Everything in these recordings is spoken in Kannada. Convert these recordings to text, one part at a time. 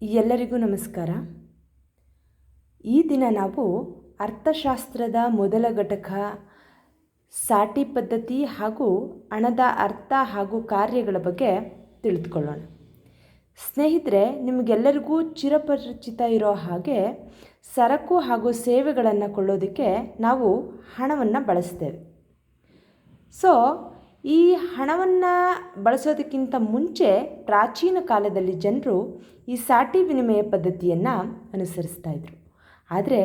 ಎಲ್ಲರಿಗೂ ನಮಸ್ಕಾರ. ಈ ದಿನ ನಾವು ಅರ್ಥಶಾಸ್ತ್ರದ ಮೊದಲ ಘಟಕ ಸಾಟಿ ಪದ್ಧತಿ ಹಾಗೂ ಹಣದ ಅರ್ಥ ಹಾಗೂ ಕಾರ್ಯಗಳ ಬಗ್ಗೆ ತಿಳಿದುಕೊಳ್ಳೋಣ. ಸ್ನೇಹಿತರೆ, ನಿಮಗೆಲ್ಲರಿಗೂ ಚಿರಪರಿಚಿತ ಇರೋ ಹಾಗೆ ಸರಕು ಹಾಗೂ ಸೇವೆಗಳನ್ನು ಕೊಳ್ಳೋದಕ್ಕೆ ನಾವು ಹಣವನ್ನು ಬಳಸ್ತೇವೆ. ಸೊ ಈ ಹಣವನ್ನು ಬಳಸೋದಕ್ಕಿಂತ ಮುಂಚೆ ಪ್ರಾಚೀನ ಕಾಲದಲ್ಲಿ ಜನರು ಈ ಸಾಟಿ ವಿನಿಮಯ ಪದ್ಧತಿಯನ್ನು ಅನುಸರಿಸ್ತಾ ಇದ್ರು. ಆದರೆ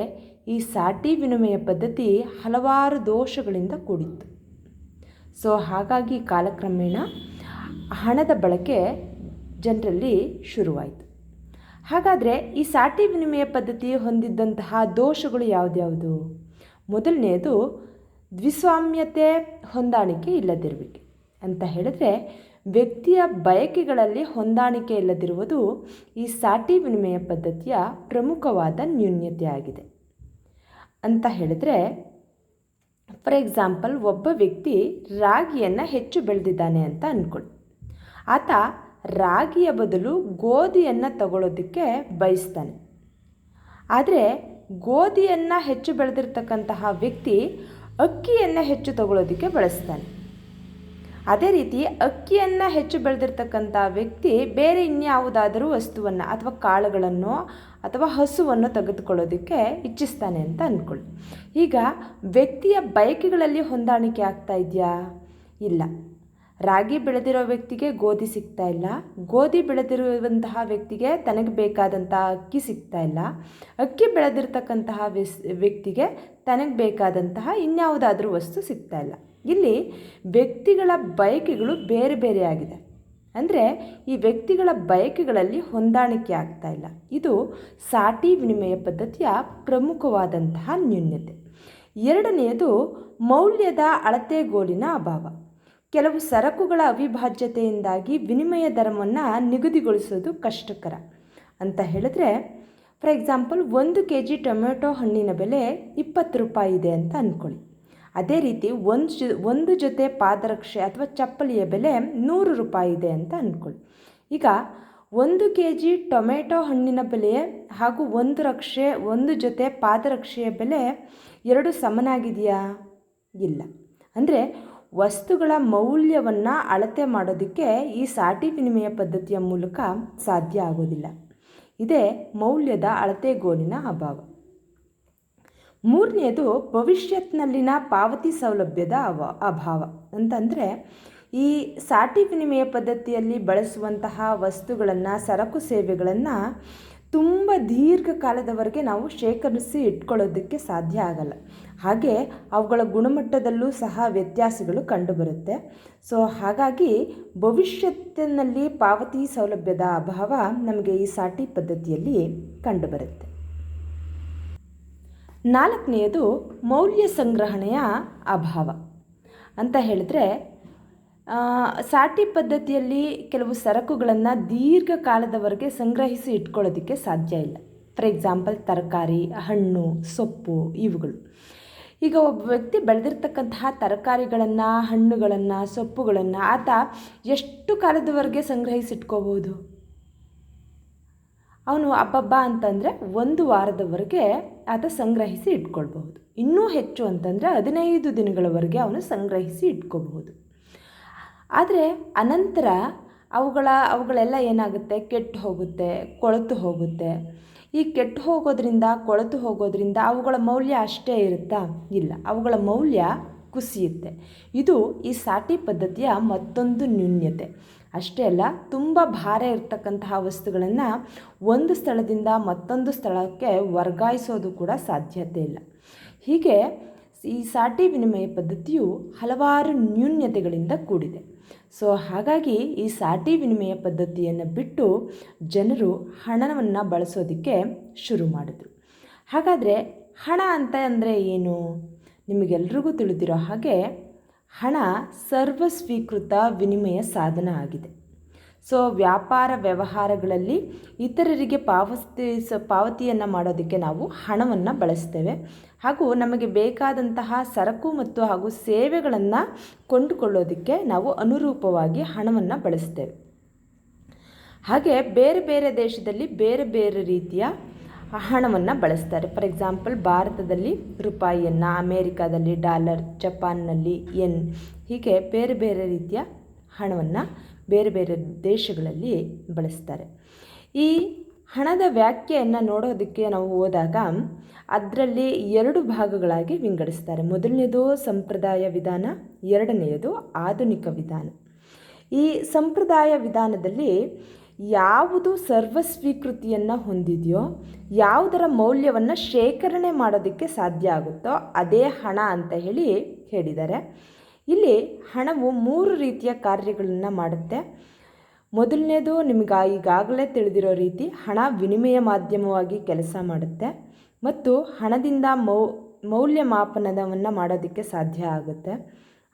ಈ ಸಾಟಿ ವಿನಿಮಯ ಪದ್ಧತಿ ಹಲವಾರು ದೋಷಗಳಿಂದ ಕೂಡಿತ್ತು. ಸೊ ಹಾಗಾಗಿ ಕಾಲಕ್ರಮೇಣ ಹಣದ ಬಳಕೆ ಜನರಲ್ಲಿ ಶುರುವಾಯಿತು. ಹಾಗಾದರೆ ಈ ಸಾಟಿ ವಿನಿಮಯ ಪದ್ಧತಿ ಹೊಂದಿದ್ದಂತಹ ದೋಷಗಳು ಯಾವುದ್ಯಾವುದು? ಮೊದಲನೆಯದು ದ್ವಿಸ್ವಾಮ್ಯತೆ, ಹೊಂದಾಣಿಕೆ ಇಲ್ಲದಿರುವಿಕೆ. ಅಂತ ಹೇಳಿದ್ರೆ ವ್ಯಕ್ತಿಯ ಬಯಕೆಗಳಲ್ಲಿ ಹೊಂದಾಣಿಕೆ ಇಲ್ಲದಿರುವುದು ಈ ಸಾಟಿ ವಿನಿಮಯ ಪದ್ಧತಿಯ ಪ್ರಮುಖವಾದ ನ್ಯೂನ್ಯತೆಯಾಗಿದೆ. ಅಂತ ಹೇಳಿದ್ರೆ ಫಾರ್ ಎಕ್ಸಾಂಪಲ್, ಒಬ್ಬ ವ್ಯಕ್ತಿ ರಾಗಿಯನ್ನು ಹೆಚ್ಚು ಬೆಳೆದಿದ್ದಾನೆ ಅಂತ ಅಂದ್ಕೊಳ್ಳಿ. ಆತ ರಾಗಿಯ ಬದಲು ಗೋಧಿಯನ್ನು ತಗೊಳ್ಳೋದಕ್ಕೆ ಬಯಸ್ತಾನೆ. ಆದರೆ ಗೋಧಿಯನ್ನು ಹೆಚ್ಚು ಬೆಳೆದಿರ್ತಕ್ಕಂತಹ ವ್ಯಕ್ತಿ ಅಕ್ಕಿಯನ್ನು ಹೆಚ್ಚು ತಗೊಳ್ಳೋದಕ್ಕೆ ಬಳಸ್ತಾನೆ. ಅದೇ ರೀತಿ ಅಕ್ಕಿಯನ್ನು ಹೆಚ್ಚು ಬೆಳೆದಿರ್ತಕ್ಕಂಥ ವ್ಯಕ್ತಿ ಬೇರೆ ಇನ್ಯಾವುದಾದರೂ ವಸ್ತುವನ್ನು ಅಥವಾ ಕಾಳುಗಳನ್ನು ಅಥವಾ ಹಸುವನ್ನು ತೆಗೆದುಕೊಳ್ಳೋದಕ್ಕೆ ಇಚ್ಛಿಸ್ತಾನೆ ಅಂತ ಅಂದ್ಕೊಳ್ಳಿ. ಈಗ ವ್ಯಕ್ತಿಯ ಬಯಕೆಗಳಲ್ಲಿ ಹೊಂದಾಣಿಕೆ ಆಗ್ತಾ ಇದೆಯಾ? ಇಲ್ಲ. ರಾಗಿ ಬೆಳೆದಿರೋ ವ್ಯಕ್ತಿಗೆ ಗೋಧಿ ಸಿಗ್ತಾ ಇಲ್ಲ, ಗೋಧಿ ಬೆಳೆದಿರುವಂತಹ ವ್ಯಕ್ತಿಗೆ ತನಗೆ ಬೇಕಾದಂತಹ ಅಕ್ಕಿ ಸಿಗ್ತಾ ಇಲ್ಲ, ಅಕ್ಕಿ ಬೆಳೆದಿರ್ತಕ್ಕಂತಹ ವ್ಯಕ್ತಿಗೆ ತನಗೆ ಬೇಕಾದಂತಹ ಇನ್ಯಾವುದಾದ್ರೂ ವಸ್ತು ಸಿಗ್ತಾ ಇಲ್ಲ. ಇಲ್ಲಿ ವ್ಯಕ್ತಿಗಳ ಬಯಕೆಗಳು ಬೇರೆ ಬೇರೆಯಾಗಿದೆ. ಅಂದರೆ ಈ ವ್ಯಕ್ತಿಗಳ ಬಯಕೆಗಳಲ್ಲಿ ಹೊಂದಾಣಿಕೆ ಆಗ್ತಾ ಇಲ್ಲ. ಇದು ಸಾಟಿ ವಿನಿಮಯ ಪದ್ಧತಿಯ ಪ್ರಮುಖವಾದಂತಹ ನ್ಯೂನ್ಯತೆ. ಎರಡನೆಯದು ಮೌಲ್ಯದ ಅಳತೆಗೋಲಿನ ಅಭಾವ. ಕೆಲವು ಸರಕುಗಳ ಅವಿಭಾಜ್ಯತೆಯಿಂದಾಗಿ ವಿನಿಮಯ ದರವನ್ನು ನಿಗದಿಗೊಳಿಸೋದು ಕಷ್ಟಕರ. ಅಂತ ಹೇಳಿದ್ರೆ ಫಾರ್ ಎಕ್ಸಾಂಪಲ್, 1 kg ಟೊಮೆಟೊ ಹಣ್ಣಿನ ಬೆಲೆ 20 ರೂಪಾಯಿ ಇದೆ ಅಂತ ಅಂದ್ಕೊಳ್ಳಿ. ಅದೇ ರೀತಿ ಒಂದು ಜೊತೆ ಪಾದರಕ್ಷೆ ಅಥವಾ ಚಪ್ಪಲಿಯ ಬೆಲೆ 100 ರೂಪಾಯಿ ಇದೆ ಅಂತ ಅಂದ್ಕೊಳ್ಳಿ. ಈಗ 1 kg ಟೊಮೆಟೊ ಹಣ್ಣಿನ ಬೆಲೆ ಹಾಗೂ ಒಂದು ಜೊತೆ ಪಾದರಕ್ಷೆಯ ಬೆಲೆ ಎರಡು ಸಮನಾಗಿದೆಯಾ? ಇಲ್ಲ. ಅಂದರೆ ವಸ್ತುಗಳ ಮೌಲ್ಯವನ್ನು ಅಳತೆ ಮಾಡೋದಕ್ಕೆ ಈ ಸಾಟಿ ವಿನಿಮಯ ಪದ್ಧತಿಯ ಮೂಲಕ ಸಾಧ್ಯ ಆಗೋದಿಲ್ಲ. ಇದೇ ಮೌಲ್ಯದ ಅಳತೆಗೋಲಿನ ಅಭಾವ. ಮೂರನೆಯದು ಭವಿಷ್ಯತ್ನಲ್ಲಿನ ಪಾವತಿ ಸೌಲಭ್ಯದ ಅಭಾವ. ಅಂತಂದರೆ ಈ ಸಾಟಿ ವಿನಿಮಯ ಪದ್ಧತಿಯಲ್ಲಿ ಬಳಸುವಂತಹ ವಸ್ತುಗಳನ್ನು, ಸರಕು ಸೇವೆಗಳನ್ನು ತುಂಬ ದೀರ್ಘಕಾಲದವರೆಗೆ ನಾವು ಶೇಖರಿಸಿ ಇಟ್ಕೊಳ್ಳೋದಕ್ಕೆ ಸಾಧ್ಯ ಆಗಲ್ಲ. ಹಾಗೆ ಅವುಗಳ ಗುಣಮಟ್ಟದಲ್ಲೂ ಸಹ ವ್ಯತ್ಯಾಸಗಳು ಕಂಡುಬರುತ್ತೆ. ಸೊ ಹಾಗಾಗಿ ಭವಿಷ್ಯತ್ತಿನಲ್ಲಿ ಪಾವತಿ ಸೌಲಭ್ಯದ ಅಭಾವ ನಮಗೆ ಈ ಸಾಟಿ ಪದ್ಧತಿಯಲ್ಲಿ ಕಂಡುಬರುತ್ತೆ. ನಾಲ್ಕನೆಯದು ಮೌಲ್ಯ ಸಂಗ್ರಹಣೆಯ ಅಭಾವ. ಅಂತ ಹೇಳಿದ್ರೆ ಸಾಟಿ ಪದ್ಧತಿಯಲ್ಲಿ ಕೆಲವು ಸರಕುಗಳನ್ನು ದೀರ್ಘಕಾಲದವರೆಗೆ ಸಂಗ್ರಹಿಸಿ ಇಟ್ಕೊಳ್ಳೋದಕ್ಕೆ ಸಾಧ್ಯ ಇಲ್ಲ. ಫಾರ್ ಎಕ್ಸಾಂಪಲ್, ತರಕಾರಿ, ಹಣ್ಣು, ಸೊಪ್ಪು ಇವುಗಳು. ಈಗ ಒಬ್ಬ ವ್ಯಕ್ತಿ ಬೆಳೆದಿರ್ತಕ್ಕಂತಹ ತರಕಾರಿಗಳನ್ನು, ಹಣ್ಣುಗಳನ್ನು, ಸೊಪ್ಪುಗಳನ್ನು ಆತ ಎಷ್ಟು ಕಾಲದವರೆಗೆ ಸಂಗ್ರಹಿಸಿಟ್ಕೋಬೋದು? ಅವನು ಹಬ್ಬ ಅಂತಂದರೆ 1 ವಾರದವರೆಗೆ ಆತ ಸಂಗ್ರಹಿಸಿ ಇಟ್ಕೊಳ್ಬಹುದು. ಇನ್ನೂ ಹೆಚ್ಚು ಅಂತಂದರೆ 15 ದಿನಗಳವರೆಗೆ ಅವನು ಸಂಗ್ರಹಿಸಿ ಇಟ್ಕೋಬಹುದು. ಆದರೆ ಅನಂತರ ಅವುಗಳೆಲ್ಲ ಏನಾಗುತ್ತೆ? ಕೆಟ್ಟು ಹೋಗುತ್ತೆ, ಕೊಳೆತು ಹೋಗುತ್ತೆ. ಈ ಕೆಟ್ಟು ಹೋಗೋದ್ರಿಂದ, ಕೊಳೆತು ಹೋಗೋದ್ರಿಂದ ಅವುಗಳ ಮೌಲ್ಯ ಅಷ್ಟೇ ಇರುತ್ತಾ? ಇಲ್ಲ, ಅವುಗಳ ಮೌಲ್ಯ ಕುಸಿಯುತ್ತೆ. ಇದು ಈ ಸಾಟಿ ಪದ್ಧತಿಯ ಮತ್ತೊಂದು ನ್ಯೂನ್ಯತೆ. ಅಷ್ಟೇ ಅಲ್ಲ, ತುಂಬ ಭಾರ ಇರತಕ್ಕಂತಹ ವಸ್ತುಗಳನ್ನು ಒಂದು ಸ್ಥಳದಿಂದ ಮತ್ತೊಂದು ಸ್ಥಳಕ್ಕೆ ವರ್ಗಾಯಿಸೋದು ಕೂಡ ಸಾಧ್ಯತೆ ಇಲ್ಲ. ಹೀಗೆ ಈ ಸಾಟಿ ವಿನಿಮಯ ಪದ್ಧತಿಯು ಹಲವಾರು ನ್ಯೂನ್ಯತೆಗಳಿಂದ ಕೂಡಿದೆ. ಸೊ ಹಾಗಾಗಿ ಈ ಸಾಟಿ ವಿನಿಮಯ ಪದ್ಧತಿಯನ್ನು ಬಿಟ್ಟು ಜನರು ಹಣವನ್ನು ಬಳಸೋದಕ್ಕೆ ಶುರು ಮಾಡಿದ್ರು. ಹಾಗಾದರೆ ಹಣ ಅಂತ ಅಂದರೆ ಏನು? ನಿಮಗೆಲ್ರಿಗೂ ತಿಳಿದಿರೋ ಹಾಗೆ ಹಣ ಸರ್ವಸ್ವೀಕೃತ ವಿನಿಮಯ ಸಾಧನ ಆಗಿದೆ. ಸೊ ವ್ಯಾಪಾರ ವ್ಯವಹಾರಗಳಲ್ಲಿ ಇತರರಿಗೆ ಪಾವತಿಯನ್ನು ಮಾಡೋದಕ್ಕೆ ನಾವು ಹಣವನ್ನು ಬಳಸ್ತೇವೆ. ಹಾಗೂ ನಮಗೆ ಬೇಕಾದಂತಹ ಸರಕು ಹಾಗೂ ಸೇವೆಗಳನ್ನು ಕೊಂಡುಕೊಳ್ಳೋದಕ್ಕೆ ನಾವು ಅನುರೂಪವಾಗಿ ಹಣವನ್ನು ಬಳಸ್ತೇವೆ. ಹಾಗೆ ಬೇರೆ ಬೇರೆ ದೇಶದಲ್ಲಿ ಬೇರೆ ಬೇರೆ ರೀತಿಯ ಹಣವನ್ನು ಬಳಸ್ತಾರೆ. ಫಾರ್ ಎಕ್ಸಾಂಪಲ್ ಭಾರತದಲ್ಲಿ ರೂಪಾಯಿಯನ್ನು, ಅಮೇರಿಕಾದಲ್ಲಿ ಡಾಲರ್, ಜಪಾನ್ನಲ್ಲಿ ಯೆನ್, ಹೀಗೆ ಬೇರೆ ಬೇರೆ ರೀತಿಯ ಹಣವನ್ನು ಬೇರೆ ಬೇರೆ ದೇಶಗಳಲ್ಲಿ ಬಳಸ್ತಾರೆ. ಈ ಹಣದ ವ್ಯಾಖ್ಯೆಯನ್ನು ನೋಡೋದಕ್ಕೆ ನಾವು ಹೋದಾಗ ಅದರಲ್ಲಿ 2 ಭಾಗಗಳಾಗಿ ವಿಂಗಡಿಸ್ತಾರೆ. ಮೊದಲನೇದು ಸಂಪ್ರದಾಯ ವಿಧಾನ, ಎರಡನೆಯದು ಆಧುನಿಕ ವಿಧಾನ. ಈ ಸಂಪ್ರದಾಯ ವಿಧಾನದಲ್ಲಿ ಯಾವುದು ಸರ್ವಸ್ವೀಕೃತಿಯನ್ನು ಹೊಂದಿದೆಯೋ, ಯಾವುದರ ಮೌಲ್ಯವನ್ನು ಶೇಖರಣೆ ಮಾಡೋದಕ್ಕೆ ಸಾಧ್ಯ ಆಗುತ್ತೋ ಅದೇ ಹಣ ಅಂತ ಹೇಳಿದ್ದಾರೆ. ಇಲ್ಲಿ ಹಣವು 3 ರೀತಿಯ ಕಾರ್ಯಗಳನ್ನು ಮಾಡುತ್ತೆ. ಮೊದಲನೇದು ನಿಮಗೆ ಈಗಾಗಲೇ ತಿಳಿದಿರೋ ರೀತಿ ಹಣ ವಿನಿಮಯ ಮಾಧ್ಯಮವಾಗಿ ಕೆಲಸ ಮಾಡುತ್ತೆ ಮತ್ತು ಹಣದಿಂದ ಮೌಲ್ಯಮಾಪನವನ್ನು ಮಾಡೋದಕ್ಕೆ ಸಾಧ್ಯ ಆಗುತ್ತೆ.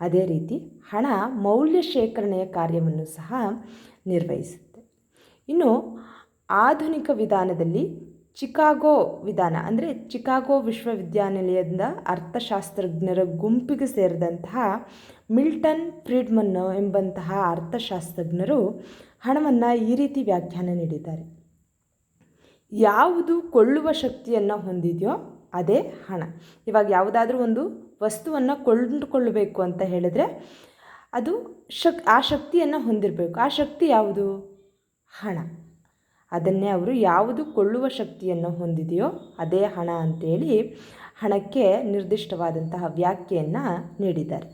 ಅದೇ ರೀತಿ ಹಣ ಮೌಲ್ಯ ಶೇಖರಣೆಯ ಕಾರ್ಯವನ್ನು ಸಹ ನಿರ್ವಹಿಸುತ್ತೆ. ಇನ್ನು ಆಧುನಿಕ ವಿಧಾನದಲ್ಲಿ ಚಿಕಾಗೋ ವಿಧಾನ ಅಂದರೆ ಚಿಕಾಗೋ ವಿಶ್ವವಿದ್ಯಾನಿಲಯದ ಅರ್ಥಶಾಸ್ತ್ರಜ್ಞರ ಗುಂಪಿಗೆ ಸೇರಿದಂತಹ ಮಿಲ್ಟನ್ ಫ್ರೀಡ್ಮನ್ ಎಂಬಂತಹ ಅರ್ಥಶಾಸ್ತ್ರಜ್ಞರು ಹಣವನ್ನು ಈ ರೀತಿ ವ್ಯಾಖ್ಯಾನ ನೀಡಿದ್ದಾರೆ. ಯಾವುದು ಕೊಳ್ಳುವ ಶಕ್ತಿಯನ್ನು ಹೊಂದಿದೆಯೋ ಅದೇ ಹಣ. ಇವಾಗ ಯಾವುದಾದ್ರೂ ಒಂದು ವಸ್ತುವನ್ನು ಕೊಂಡುಕೊಳ್ಳಬೇಕು ಅಂತ ಹೇಳಿದ್ರೆ ಅದು ಆ ಶಕ್ತಿಯನ್ನು ಹೊಂದಿರಬೇಕು. ಆ ಶಕ್ತಿ ಯಾವುದು? ಹಣ. ಅದನ್ನೇ ಅವರು ಯಾವುದು ಕೊಳ್ಳುವ ಶಕ್ತಿಯನ್ನು ಹೊಂದಿದೆಯೋ ಅದೇ ಹಣ ಅಂತೇಳಿ ಹಣಕ್ಕೆ ನಿರ್ದಿಷ್ಟವಾದಂತಹ ವ್ಯಾಖ್ಯೆಯನ್ನು ನೀಡಿದ್ದಾರೆ.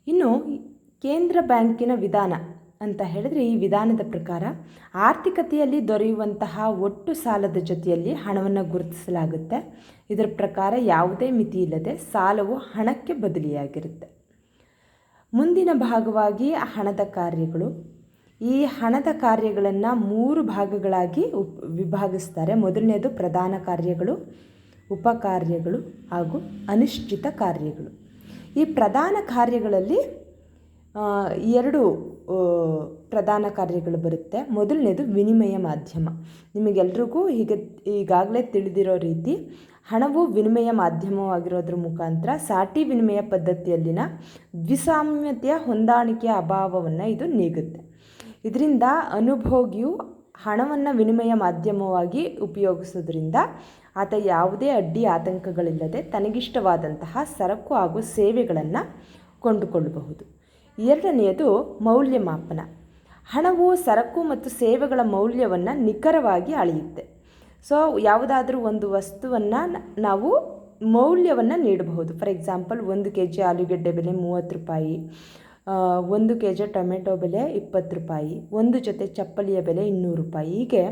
ಇನ್ನು ಕೇಂದ್ರ ಬ್ಯಾಂಕಿನ ವಿಧಾನ ಅಂತ ಹೇಳಿದ್ರೆ, ಈ ವಿಧಾನದ ಪ್ರಕಾರ ಆರ್ಥಿಕತೆಯಲ್ಲಿ ದೊರೆಯುವಂತಹ ಒಟ್ಟು ಸಾಲದ ಜೊತೆಯಲ್ಲಿ ಹಣವನ್ನು ಗುರುತಿಸಲಾಗುತ್ತೆ. ಇದರ ಪ್ರಕಾರ ಯಾವುದೇ ಮಿತಿ ಇಲ್ಲದೆ ಸಾಲವು ಹಣಕ್ಕೆ ಬದಲಿಯಾಗಿರುತ್ತೆ. ಮುಂದಿನ ಭಾಗವಾಗಿ ಹಣದ ಕಾರ್ಯಗಳು. ಈ ಹಣದ ಕಾರ್ಯಗಳನ್ನು 3 ಭಾಗಗಳಾಗಿ ವಿಭಾಗಿಸ್ತಾರೆ. ಮೊದಲನೇದು ಪ್ರಧಾನ ಕಾರ್ಯಗಳು, ಉಪಕಾರ್ಯಗಳು ಹಾಗೂ ಅನಿಶ್ಚಿತ ಕಾರ್ಯಗಳು. ಈ ಪ್ರಧಾನ ಕಾರ್ಯಗಳಲ್ಲಿ 2 ಪ್ರಧಾನ ಕಾರ್ಯಗಳು ಬರುತ್ತೆ. ಮೊದಲನೇದು ವಿನಿಮಯ ಮಾಧ್ಯಮ. ನಿಮಗೆಲ್ರಿಗೂ ಈಗಾಗಲೇ ತಿಳಿದಿರೋ ರೀತಿ ಹಣವು ವಿನಿಮಯ ಮಾಧ್ಯಮವಾಗಿರೋದ್ರ ಮುಖಾಂತರ ಸಾಟಿ ವಿನಿಮಯ ಪದ್ಧತಿಯಲ್ಲಿನ ದ್ವಿಸಾಮ್ಯತೆಯ ಹೊಂದಾಣಿಕೆಯ ಅಭಾವವನ್ನು ಇದು ನೀಗುತ್ತೆ. ಇದರಿಂದ ಅನುಭೋಗಿಯು ಹಣವನ್ನು ವಿನಿಮಯ ಮಾಧ್ಯಮವಾಗಿ ಉಪಯೋಗಿಸೋದ್ರಿಂದ ಆತ ಯಾವುದೇ ಅಡ್ಡಿ ಆತಂಕಗಳಿಲ್ಲದೆ ತನಗಿಷ್ಟವಾದಂತಹ ಸರಕು ಹಾಗೂ ಸೇವೆಗಳನ್ನು ಕೊಂಡುಕೊಳ್ಳಬಹುದು. ಎರಡನೆಯದು ಮೌಲ್ಯಮಾಪನ. ಹಣವು ಸರಕು ಮತ್ತು ಸೇವೆಗಳ ಮೌಲ್ಯವನ್ನು ನಿಖರವಾಗಿ ಅಳೆಯುತ್ತೆ. ಸೊ ಯಾವುದಾದ್ರೂ ಒಂದು ವಸ್ತುವನ್ನು ನಾವು ಮೌಲ್ಯವನ್ನು ನೀಡಬಹುದು. ಫಾರ್ ಎಕ್ಸಾಂಪಲ್ 1 kg ಆಲೂಗೆಡ್ಡೆ ಬೆಲೆ 30 ರೂಪಾಯಿ, 1 kg ಟೊಮೆಟೊ ಬೆಲೆ 20 ರೂಪಾಯಿ, 1 ಜೊತೆ ಚಪ್ಪಲಿಯ ಬೆಲೆ 200 ರೂಪಾಯಿ. ಹೀಗೆ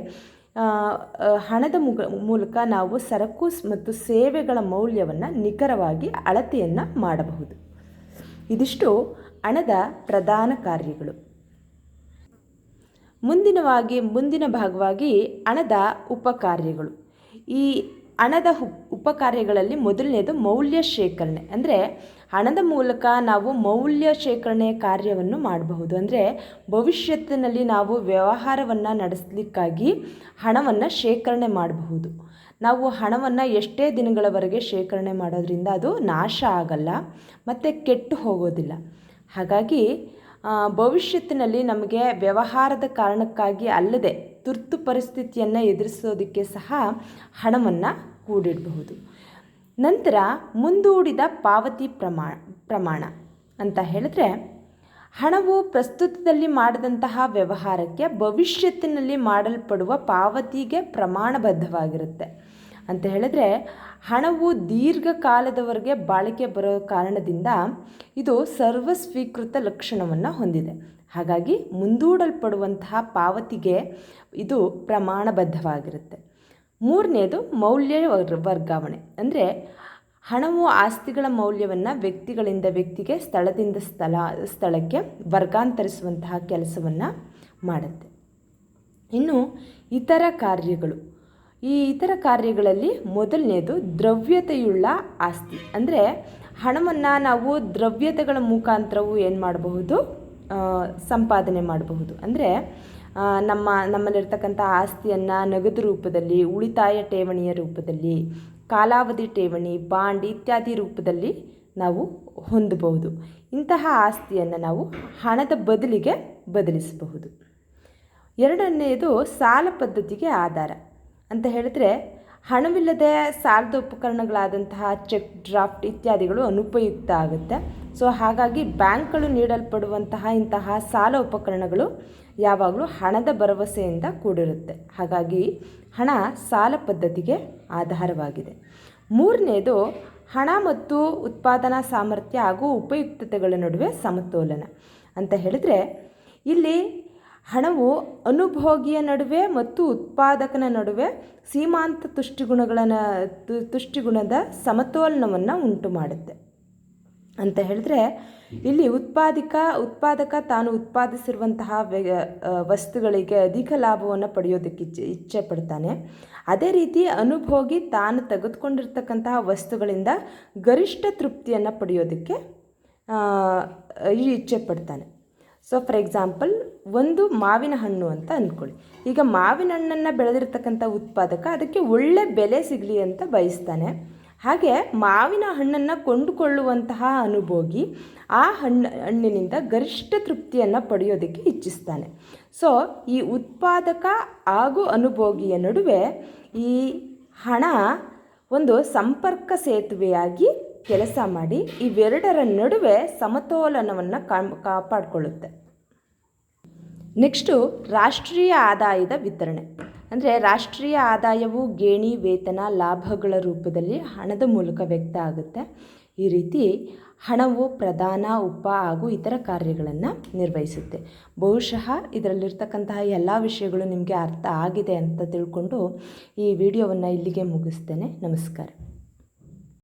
ಹಣದ ಮೂಲಕ ನಾವು ಸರಕು ಮತ್ತು ಸೇವೆಗಳ ಮೌಲ್ಯವನ್ನು ನಿಖರವಾಗಿ ಅಳತೆಯನ್ನು ಮಾಡಬಹುದು. ಇದಿಷ್ಟು ಹಣದ ಪ್ರಧಾನ ಕಾರ್ಯಗಳು. ಮುಂದಿನ ಭಾಗವಾಗಿ ಹಣದ ಉಪಕಾರ್ಯಗಳು. ಈ ಹಣದ ಉಪಕಾರ್ಯಗಳಲ್ಲಿ ಮೊದಲನೇದು ಮೌಲ್ಯ ಶೇಖರಣೆ. ಅಂದರೆ ಹಣದ ಮೂಲಕ ನಾವು ಮೌಲ್ಯ ಶೇಖರಣೆಯ ಕಾರ್ಯವನ್ನು ಮಾಡಬಹುದು. ಅಂದರೆ ಭವಿಷ್ಯತ್ತಿನಲ್ಲಿ ನಾವು ವ್ಯವಹಾರವನ್ನು ನಡೆಸಲಿಕ್ಕಾಗಿ ಹಣವನ್ನು ಶೇಖರಣೆ ಮಾಡಬಹುದು. ನಾವು ಹಣವನ್ನು ಎಷ್ಟೇ ದಿನಗಳವರೆಗೆ ಶೇಖರಣೆ ಮಾಡೋದ್ರಿಂದ ಅದು ನಾಶ ಆಗಲ್ಲ ಮತ್ತು ಕೆಟ್ಟು ಹೋಗೋದಿಲ್ಲ. ಹಾಗಾಗಿ ಭವಿಷ್ಯತ್ತಿನಲ್ಲಿ ನಮಗೆ ವ್ಯವಹಾರದ ಕಾರಣಕ್ಕಾಗಿ ಅಲ್ಲದೆ ತುರ್ತು ಪರಿಸ್ಥಿತಿಯನ್ನು ಎದುರಿಸೋದಕ್ಕೆ ಸಹ ಹಣವನ್ನು ಕೂಡಿಡಬಹುದು. ನಂತರ ಮುಂದೂಡಿದ ಪಾವತಿ ಪ್ರಮಾಣ ಅಂತ ಹೇಳಿದ್ರೆ, ಹಣವು ಪ್ರಸ್ತುತದಲ್ಲಿ ಮಾಡಿದಂತಹ ವ್ಯವಹಾರಕ್ಕೆ ಭವಿಷ್ಯತ್ತಿನಲ್ಲಿ ಮಾಡಲ್ಪಡುವ ಪಾವತಿಗೆ ಪ್ರಮಾಣಬದ್ಧವಾಗಿರುತ್ತೆ. ಅಂತ ಹೇಳಿದ್ರೆ ಹಣವು ದೀರ್ಘಕಾಲದವರೆಗೆ ಬಾಳಿಕೆ ಬರೋ ಕಾರಣದಿಂದ ಇದು ಸರ್ವಸ್ವೀಕೃತ ಲಕ್ಷಣವನ್ನು ಹೊಂದಿದೆ. ಹಾಗಾಗಿ ಮುಂದೂಡಲ್ಪಡುವಂತಹ ಪಾವತಿಗೆ ಇದು ಪ್ರಮಾಣಬದ್ಧವಾಗಿರುತ್ತೆ. ಮೂರನೇದು ಮೌಲ್ಯ ವರ್ಗಾವಣೆ. ಅಂದರೆ ಹಣವು ಆಸ್ತಿಗಳ ಮೌಲ್ಯವನ್ನು ವ್ಯಕ್ತಿಗಳಿಂದ ವ್ಯಕ್ತಿಗೆ, ಸ್ಥಳದಿಂದ ಸ್ಥಳಕ್ಕೆ ವರ್ಗಾಂತರಿಸುವಂತಹ ಕೆಲಸವನ್ನು ಮಾಡುತ್ತೆ. ಇನ್ನು ಇತರ ಕಾರ್ಯಗಳು. ಈ ಇತರ ಕಾರ್ಯಗಳಲ್ಲಿ ಮೊದಲನೇದು ದ್ರವ್ಯತೆಯುಳ್ಳ ಆಸ್ತಿ. ಅಂದರೆ ಹಣವನ್ನು ನಾವು ದ್ರವ್ಯತೆಗಳ ಮುಖಾಂತರವೂ ಏನು ಮಾಡಬಹುದು, ಸಂಪಾದನೆ ಮಾಡಬಹುದು. ಅಂದರೆ ನಮ್ಮಲ್ಲಿರ್ತಕ್ಕಂಥ ಆಸ್ತಿಯನ್ನು ನಗದು ರೂಪದಲ್ಲಿ, ಉಳಿತಾಯ ಠೇವಣಿಯ ರೂಪದಲ್ಲಿ, ಕಾಲಾವಧಿ ಠೇವಣಿ, ಬಾಂಡ್ ಇತ್ಯಾದಿ ರೂಪದಲ್ಲಿ ನಾವು ಹೊಂದಬಹುದು. ಇಂತಹ ಆಸ್ತಿಯನ್ನು ನಾವು ಹಣದ ಬದಲಿಗೆ ಬದಲಿಸಬಹುದು. ಎರಡನೆಯದು ಸಾಲ ಪದ್ಧತಿಗೆ ಆಧಾರ ಅಂತ ಹೇಳಿದ್ರೆ, ಹಣವಿಲ್ಲದೆ ಸಾಲದ ಉಪಕರಣಗಳಾದಂತಹ ಚೆಕ್, ಡ್ರಾಫ್ಟ್ ಇತ್ಯಾದಿಗಳು ಅನುಪಯುಕ್ತ ಆಗುತ್ತೆ. ಸೊ ಹಾಗಾಗಿ ಬ್ಯಾಂಕ್ಗಳು ನೀಡಲ್ಪಡುವಂತಹ ಇಂತಹ ಸಾಲ ಉಪಕರಣಗಳು ಯಾವಾಗಲೂ ಹಣದ ಭರವಸೆಯಿಂದ ಕೂಡಿರುತ್ತೆ. ಹಾಗಾಗಿ ಹಣ ಸಾಲ ಪದ್ಧತಿಗೆ ಆಧಾರವಾಗಿದೆ. ಮೂರನೇದು ಹಣ ಮತ್ತು ಉತ್ಪಾದನಾ ಸಾಮರ್ಥ್ಯ ಹಾಗೂ ಉಪಯುಕ್ತತೆಗಳ ನಡುವೆ ಸಮತೋಲನ ಅಂತ ಹೇಳಿದರೆ, ಇಲ್ಲಿ ಹಣವು ಅನುಭೋಗಿಯ ನಡುವೆ ಮತ್ತು ಉತ್ಪಾದಕನ ನಡುವೆ ಸೀಮಾಂತ ತುಷ್ಟಿಗುಣದ ಸಮತೋಲನವನ್ನು ಉಂಟು ಮಾಡುತ್ತೆ ಅಂತ ಹೇಳಿದ್ರೆ, ಇಲ್ಲಿ ಉತ್ಪಾದಕ ತಾನು ಉತ್ಪಾದಿಸಿರುವಂತಹ ವಸ್ತುಗಳಿಗೆ ಅಧಿಕ ಲಾಭವನ್ನು ಪಡೆಯೋದಕ್ಕೆ ಇಚ್ಛೆ ಪಡ್ತಾನೆ. ಅದೇ ರೀತಿ ಅನುಭೋಗಿ ತಾನು ತೆಗೆದುಕೊಂಡಿರ್ತಕ್ಕಂತಹ ವಸ್ತುಗಳಿಂದ ಗರಿಷ್ಠ ತೃಪ್ತಿಯನ್ನು ಪಡೆಯೋದಕ್ಕೆ ಇಚ್ಛೆ ಪಡ್ತಾನೆ. ಸೊ ಫಾರ್ ಎಕ್ಸಾಂಪಲ್, ಒಂದು ಮಾವಿನ ಹಣ್ಣು ಅಂತ ಅಂದ್ಕೊಳ್ಳಿ. ಈಗ ಮಾವಿನ ಹಣ್ಣನ್ನು ಬೆಳೆದಿರ್ತಕ್ಕಂಥ ಉತ್ಪಾದಕ ಅದಕ್ಕೆ ಒಳ್ಳೆ ಬೆಲೆ ಸಿಗಲಿ ಅಂತ ಬಯಸ್ತಾನೆ. ಹಾಗೆ ಮಾವಿನ ಹಣ್ಣನ್ನು ಕೊಂಡುಕೊಳ್ಳುವಂತಹ ಅನುಭೋಗಿ ಆ ಹಣ್ಣಿನಿಂದ ಗರಿಷ್ಠ ತೃಪ್ತಿಯನ್ನು ಪಡೆಯೋದಕ್ಕೆ ಇಚ್ಛಿಸ್ತಾನೆ. ಸೊ ಈ ಉತ್ಪಾದಕ ಹಾಗೂ ಅನುಭೋಗಿಯ ನಡುವೆ ಈ ಹಣ ಒಂದು ಸಂಪರ್ಕ ಸೇತುವೆಯಾಗಿ ಕೆಲಸ ಮಾಡಿ ಇವೆರಡರ ನಡುವೆ ಸಮತೋಲನವನ್ನು ಕಾಪಾಡಿಕೊಳ್ಳುತ್ತೆ. ನೆಕ್ಸ್ಟು ರಾಷ್ಟ್ರೀಯ ಆದಾಯದ ವಿತರಣೆ. ಅಂದರೆ ರಾಷ್ಟ್ರೀಯ ಆದಾಯವು ಗೇಣಿ, ವೇತನ, ಲಾಭಗಳ ರೂಪದಲ್ಲಿ ಹಣದ ಮೂಲಕ ವ್ಯಕ್ತ ಆಗುತ್ತೆ. ಈ ರೀತಿ ಹಣವು ಪ್ರಧಾನ, ಉಪ ಹಾಗೂ ಇತರ ಕಾರ್ಯಗಳನ್ನು ನಿರ್ವಹಿಸುತ್ತೆ. ಬಹುಶಃ ಇದರಲ್ಲಿರ್ತಕ್ಕಂತಹ ಎಲ್ಲ ವಿಷಯಗಳು ನಿಮಗೆ ಅರ್ಥ ಆಗಿದೆ ಅಂತ ತಿಳ್ಕೊಂಡು ಈ ವಿಡಿಯೋವನ್ನು ಇಲ್ಲಿಗೆ ಮುಗಿಸ್ತೇನೆ. ನಮಸ್ಕಾರ.